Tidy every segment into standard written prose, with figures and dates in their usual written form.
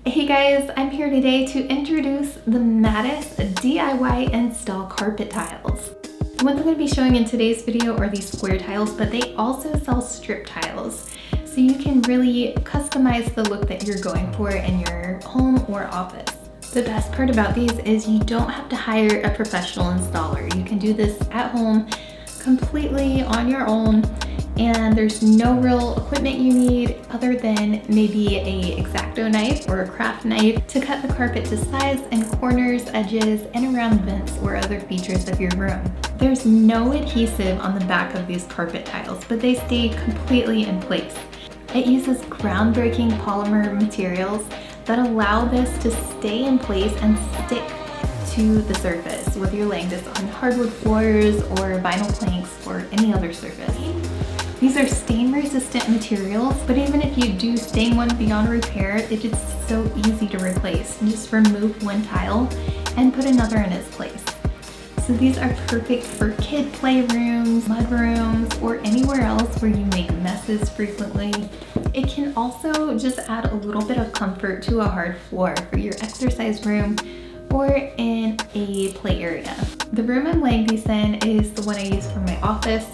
Hey guys, I'm here today to introduce the Matace DIY install carpet tiles. The ones I'm going to be showing in today's video are these square tiles, but they also sell strip tiles. So you can really customize the look that you're going for in your home or office. The best part about these is you don't have to hire a professional installer. You can do this at home completely on your own, and there's no real equipment you need other than maybe a X-Acto knife or a craft knife to cut the carpet to size and corners, edges, and around vents or other features of your room. There's no adhesive on the back of these carpet tiles, but they stay completely in place. It uses groundbreaking polymer materials that allow this to stay in place and stick to the surface, whether you're laying this on hardwood floors or vinyl planks or any other surface. These are stain-resistant materials, but even if you do stain one beyond repair, it is so easy to replace. You just remove one tile and put another in its place. So these are perfect for kid playrooms, mudrooms, or anywhere else where you make messes frequently. It can also just add a little bit of comfort to a hard floor for your exercise room or in a play area. The room I'm laying these in is the one I use for my office,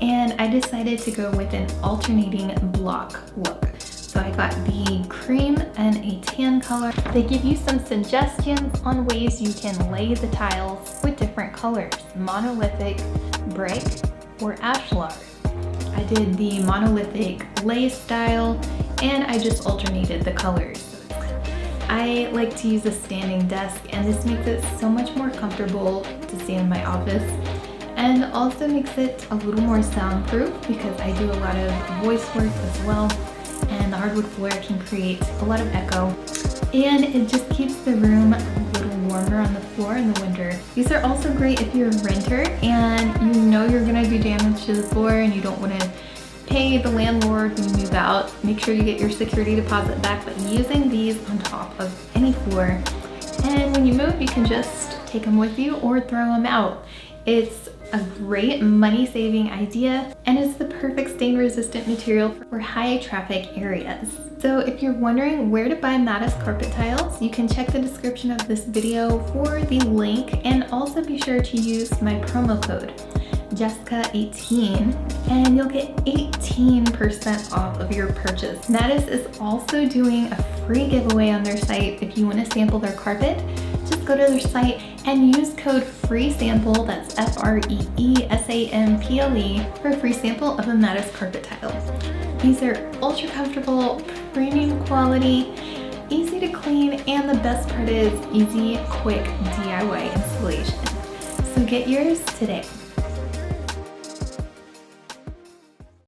and I decided to go with an alternating block look. So I got the cream and a tan color. They give you some suggestions on ways you can lay the tiles with different colors: monolithic, brick, or ashlar. I did the monolithic lay style, and I just alternated the colors. I like to use a standing desk, and this makes it so much more comfortable to stay in my office, and also makes it a little more soundproof because I do a lot of voice work as well, and the hardwood floor can create a lot of echo, and it just keeps the room a little warmer on the floor in the winter. These are also great if you're a renter and you know you're gonna do damage to the floor and you don't want to pay the landlord when you move out. Make sure you get your security deposit back by using these on top of any floor, and when you move you can just take them with you or throw them out. It's a great money-saving idea, and it's the perfect stain-resistant material for high traffic areas. So if you're wondering where to buy Matace carpet tiles, you can check the description of this video for the link, and also be sure to use my promo code Jessica18 and you'll get 18% off of your purchase. Matace is also doing a free giveaway on their site. If you want to sample their carpet, just go to their site and use code FREESAMPLE, that's FREESAMPLE, for a free sample of a Matace carpet tile. These are ultra comfortable, premium quality, easy to clean, and the best part is easy, quick DIY installation. So get yours today.